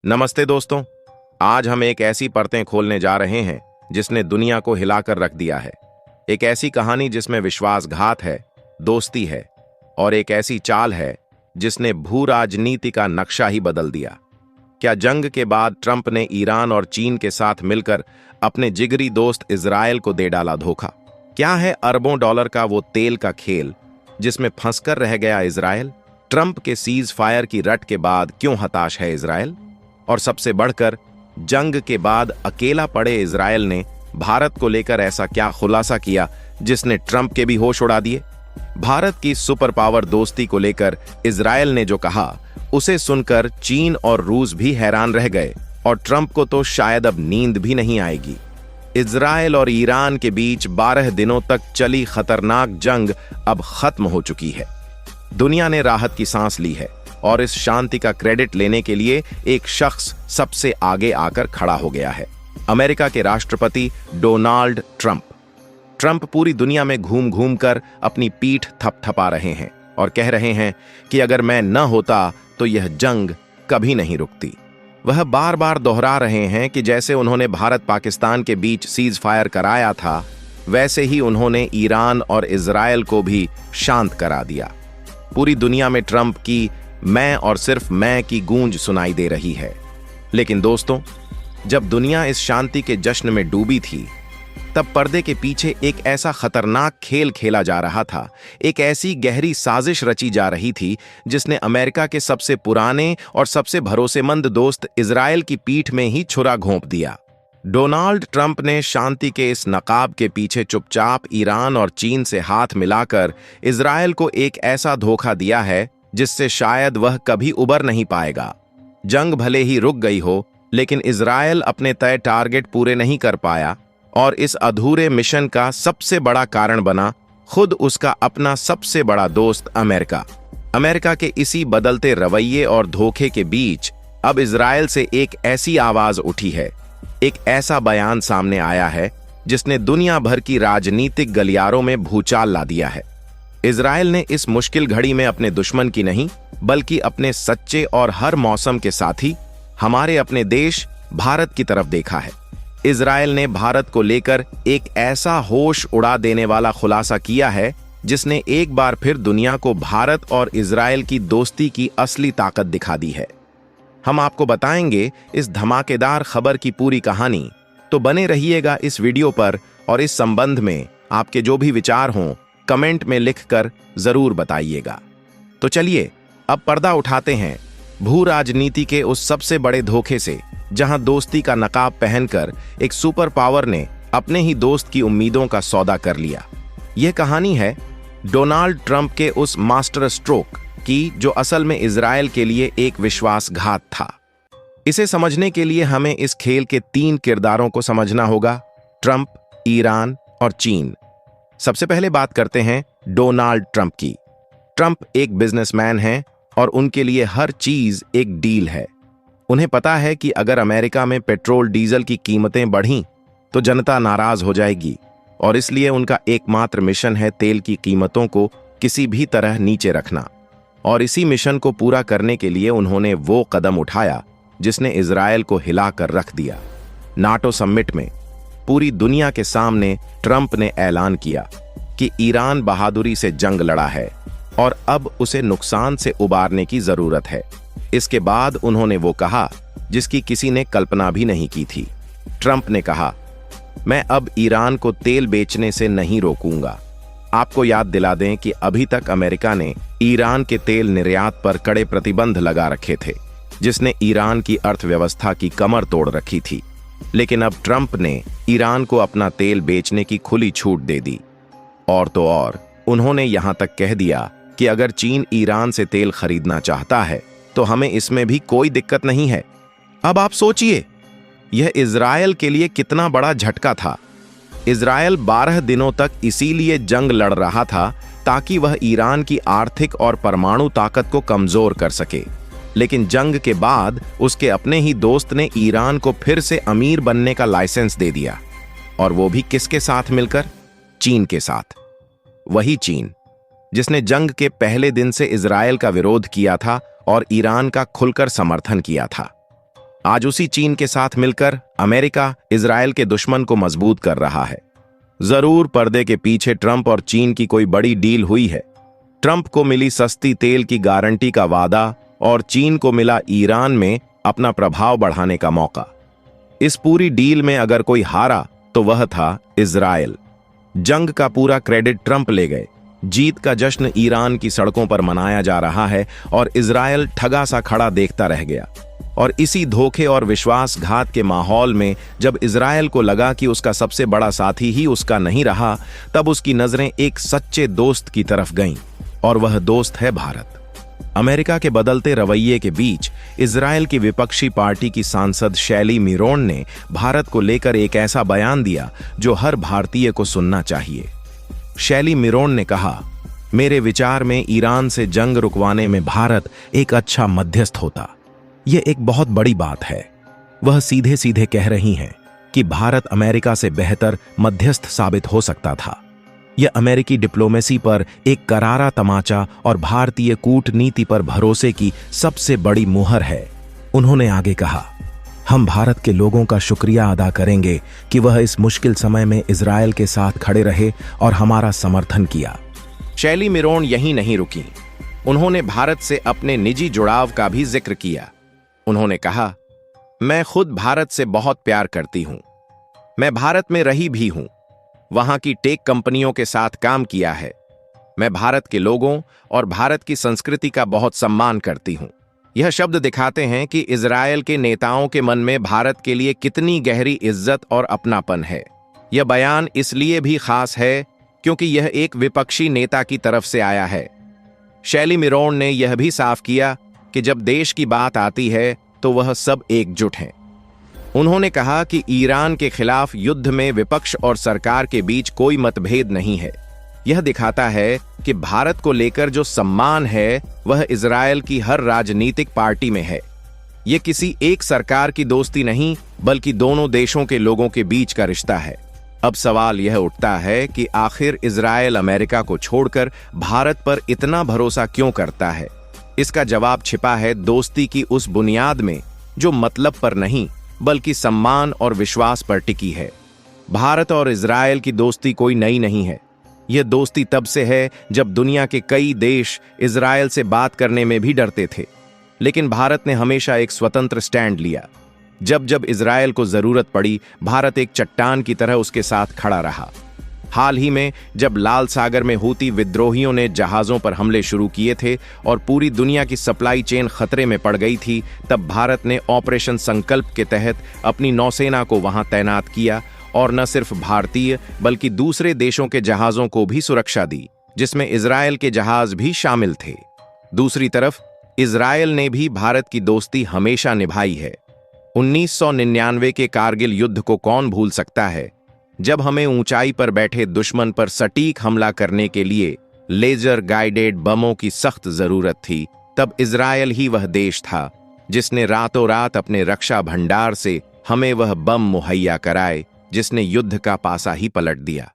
नमस्ते दोस्तों। आज हम एक ऐसी परतें खोलने जा रहे हैं जिसने दुनिया को हिलाकर रख दिया है। एक ऐसी कहानी जिसमें विश्वासघात है, दोस्ती है और एक ऐसी चाल है जिसने भू राजनीति का नक्शा ही बदल दिया। क्या जंग के बाद ट्रंप ने ईरान और चीन के साथ मिलकर अपने जिगरी दोस्त इजरायल को दे डाला धोखा? क्या है अरबों डॉलर का वो तेल का खेल जिसमें फंसकर रह गया इजरायल? ट्रंप के सीज फायर की रट के बाद क्यों हताश है इजरायल? और सबसे बढ़कर, जंग के बाद अकेला पड़े इजरायल ने भारत को लेकर ऐसा क्या खुलासा किया जिसने ट्रंप के भी होश उड़ा दिए? भारत की सुपर पावर दोस्ती को लेकर इजरायल ने जो कहा, उसे सुनकर चीन और रूस भी हैरान रह गए और ट्रंप को तो शायद अब नींद भी नहीं आएगी। इजरायल और ईरान के बीच 12 दिनों तक चली खतरनाक जंग अब खत्म हो चुकी है। दुनिया ने राहत की सांस ली है और इस शांति का क्रेडिट लेने के लिए एक शख्स सबसे आगे आकर खड़ा हो गया है, अमेरिका के राष्ट्रपति डोनाल्ड ट्रंप। ट्रंप पूरी दुनिया में घूम घूम कर अपनी पीठ थपथपा रहे हैं और कह रहे हैं कि अगर मैं न होता तो यह जंग कभी नहीं रुकती। वह बार बार दोहरा रहे हैं कि जैसे उन्होंने भारत पाकिस्तान के बीच सीज फायर कराया था, वैसे ही उन्होंने ईरान और इजरायल को भी शांत करा दिया। पूरी दुनिया में ट्रंप की मैं और सिर्फ मैं की गूंज सुनाई दे रही है। लेकिन दोस्तों, जब दुनिया इस शांति के जश्न में डूबी थी, तब पर्दे के पीछे एक ऐसा खतरनाक खेल खेला जा रहा था, एक ऐसी गहरी साजिश रची जा रही थी जिसने अमेरिका के सबसे पुराने और सबसे भरोसेमंद दोस्त इजरायल की पीठ में ही छुरा घोंप दिया। डोनाल्ड ट्रंप ने शांति के इस नकाब के पीछे चुपचाप ईरान और चीन से हाथ मिलाकर इजरायल को एक ऐसा धोखा दिया है जिससे शायद वह कभी उबर नहीं पाएगा। जंग भले ही रुक गई हो, लेकिन इजरायल अपने तय टारगेट पूरे नहीं कर पाया और इस अधूरे मिशन का सबसे बड़ा कारण बना खुद उसका अपना सबसे बड़ा दोस्त अमेरिका। अमेरिका के इसी बदलते रवैये और धोखे के बीच अब इजरायल से एक ऐसी आवाज उठी है, एक ऐसा बयान सामने आया है जिसने दुनिया भर की राजनीतिक गलियारों में भूचाल ला दिया है। इजरायल ने इस मुश्किल घड़ी में अपने दुश्मन की नहीं, बल्कि अपने सच्चे और हर मौसम के साथी, हमारे अपने देश भारत की तरफ देखा है। इजरायल ने भारत को लेकर एक ऐसा होश उड़ा देने वाला खुलासा किया है जिसने एक बार फिर दुनिया को भारत और इजरायल की दोस्ती की असली ताकत दिखा दी है। हम आपको बताएंगे इस धमाकेदार खबर की पूरी कहानी, तो बने रहिएगा इस वीडियो पर और इस संबंध में आपके जो भी विचार हों कमेंट में लिखकर जरूर बताइएगा। तो चलिए अब पर्दा उठाते हैं भू राजनीति के उस सबसे बड़े धोखे से, जहां दोस्ती का नकाब पहनकर एक सुपर पावर ने अपने ही दोस्त की उम्मीदों का सौदा कर लिया। यह कहानी है डोनाल्ड ट्रंप के उस मास्टर स्ट्रोक की जो असल में इजरायल के लिए एक विश्वासघात था। इसे समझने के लिए हमें इस खेल के 3 किरदारों को समझना होगा, ट्रंप, ईरान और चीन। सबसे पहले बात करते हैं डोनाल्ड ट्रंप की। ट्रंप एक बिजनेसमैन हैं और उनके लिए हर चीज एक डील है। उन्हें पता है कि अगर अमेरिका में पेट्रोल डीजल की कीमतें बढ़ीं तो जनता नाराज हो जाएगी और इसलिए उनका एकमात्र मिशन है तेल की कीमतों को किसी भी तरह नीचे रखना। और इसी मिशन को पूरा करने के लिए उन्होंने वो कदम उठाया जिसने इजरायल को हिलाकर रख दिया। नाटो समिट में पूरी दुनिया के सामने ट्रंप ने ऐलान किया कि ईरान बहादुरी से जंग लड़ा है और अब उसे नुकसान से उबारने की जरूरत है। इसके बाद उन्होंने वो कहा जिसकी किसी ने कल्पना भी नहीं की थी। ट्रंप ने कहा, मैं अब ईरान को तेल बेचने से नहीं रोकूंगा। आपको याद दिला दें कि अभी तक अमेरिका ने ईरान के तेल निर्यात पर कड़े प्रतिबंध लगा रखे थे, जिसने ईरान की अर्थव्यवस्था की कमर तोड़ रखी थी। लेकिन अब ट्रंप ने ईरान को अपना तेल बेचने की खुली छूट दे दी। और तो और उन्होंने यहां तक कह दिया कि अगर चीन ईरान से तेल खरीदना चाहता है तो हमें इसमें भी कोई दिक्कत नहीं है। अब आप सोचिए, यह इजरायल के लिए कितना बड़ा झटका था। इजरायल 12 दिनों तक इसीलिए जंग लड़ रहा था ताकि वह ईरान की आर्थिक और परमाणु ताकत को कमजोर कर सके। लेकिन जंग के बाद उसके अपने ही दोस्त ने ईरान को फिर से अमीर बनने का लाइसेंस दे दिया, और वो भी किसके साथ मिलकर? चीन के साथ। वही चीन जिसने जंग के पहले दिन से इजरायल का विरोध किया था और ईरान का खुलकर समर्थन किया था। आज उसी चीन के साथ मिलकर अमेरिका इजराइल के दुश्मन को मजबूत कर रहा है। जरूर पर्दे के पीछे ट्रंप और चीन की कोई बड़ी डील हुई है। ट्रंप को मिली सस्ती तेल की गारंटी का वादा और चीन को मिला ईरान में अपना प्रभाव बढ़ाने का मौका। इस पूरी डील में अगर कोई हारा तो वह था इजराइल। जंग का पूरा क्रेडिट ट्रंप ले गए। जीत का जश्न ईरान की सड़कों पर मनाया जा रहा है और इजराइल ठगा सा खड़ा देखता रह गया। और इसी धोखे और विश्वासघात के माहौल में जब इजराइल को लगा कि उसका सबसे बड़ा साथी ही उसका नहीं रहा, तब उसकी नजरें एक सच्चे दोस्त की तरफ गईं, और वह दोस्त है भारत। अमेरिका के बदलते रवैये के बीच इजराइल की विपक्षी पार्टी की सांसद शैली मिरोन ने भारत को लेकर एक ऐसा बयान दिया जो हर भारतीय को सुनना चाहिए। शैली मिरोन ने कहा, मेरे विचार में ईरान से जंग रुकवाने में भारत एक अच्छा मध्यस्थ होता। यह एक बहुत बड़ी बात है। वह सीधे सीधे कह रही हैं कि भारत अमेरिका से बेहतर मध्यस्थ साबित हो सकता था। यह अमेरिकी डिप्लोमेसी पर एक करारा तमाचा और भारतीय कूटनीति पर भरोसे की सबसे बड़ी मुहर है। उन्होंने आगे कहा, हम भारत के लोगों का शुक्रिया अदा करेंगे कि वह इस मुश्किल समय में इजराइल के साथ खड़े रहे और हमारा समर्थन किया। शैली मिरोन यहीं नहीं रुकी। उन्होंने भारत से अपने निजी जुड़ाव का भी जिक्र किया। उन्होंने कहा, मैं खुद भारत से बहुत प्यार करती हूं। मैं भारत में रही भी हूं, वहां की टेक कंपनियों के साथ काम किया है। मैं भारत के लोगों और भारत की संस्कृति का बहुत सम्मान करती हूं। यह शब्द दिखाते हैं कि इजरायल के नेताओं के मन में भारत के लिए कितनी गहरी इज्जत और अपनापन है। यह बयान इसलिए भी खास है क्योंकि यह एक विपक्षी नेता की तरफ से आया है। शैली मिरोन ने यह भी साफ किया कि जब देश की बात आती है तो वह सब एकजुट हैं। उन्होंने कहा कि ईरान के खिलाफ युद्ध में विपक्ष और सरकार के बीच कोई मतभेद नहीं है। यह दिखाता है कि भारत को लेकर जो सम्मान है वह इजरायल की हर राजनीतिक पार्टी में है। यह किसी एक सरकार की दोस्ती नहीं बल्कि दोनों देशों के लोगों के बीच का रिश्ता है। अब सवाल यह उठता है कि आखिर इजरायल अमेरिका को छोड़कर भारत पर इतना भरोसा क्यों करता है। इसका जवाब छिपा है दोस्ती की उस बुनियाद में जो मतलब पर नहीं बल्कि सम्मान और विश्वास पर टिकी है। भारत और इजरायल की दोस्ती कोई नई नहीं है। यह दोस्ती तब से है जब दुनिया के कई देश इजरायल से बात करने में भी डरते थे, लेकिन भारत ने हमेशा एक स्वतंत्र स्टैंड लिया। जब जब इजरायल को जरूरत पड़ी, भारत एक चट्टान की तरह उसके साथ खड़ा रहा। हाल ही में जब लाल सागर में हूती विद्रोहियों ने जहाजों पर हमले शुरू किए थे और पूरी दुनिया की सप्लाई चेन खतरे में पड़ गई थी, तब भारत ने ऑपरेशन संकल्प के तहत अपनी नौसेना को वहां तैनात किया और न सिर्फ भारतीय बल्कि दूसरे देशों के जहाजों को भी सुरक्षा दी, जिसमें इजरायल के जहाज भी शामिल थे। दूसरी तरफ इजरायल ने भी भारत की दोस्ती हमेशा निभाई है। 1999 के कारगिल युद्ध को कौन भूल सकता है, जब हमें ऊंचाई पर बैठे दुश्मन पर सटीक हमला करने के लिए लेजर गाइडेड बमों की सख्त जरूरत थी। तब इजरायल ही वह देश था जिसने रातों रात अपने रक्षा भंडार से हमें वह बम मुहैया कराए जिसने युद्ध का पासा ही पलट दिया।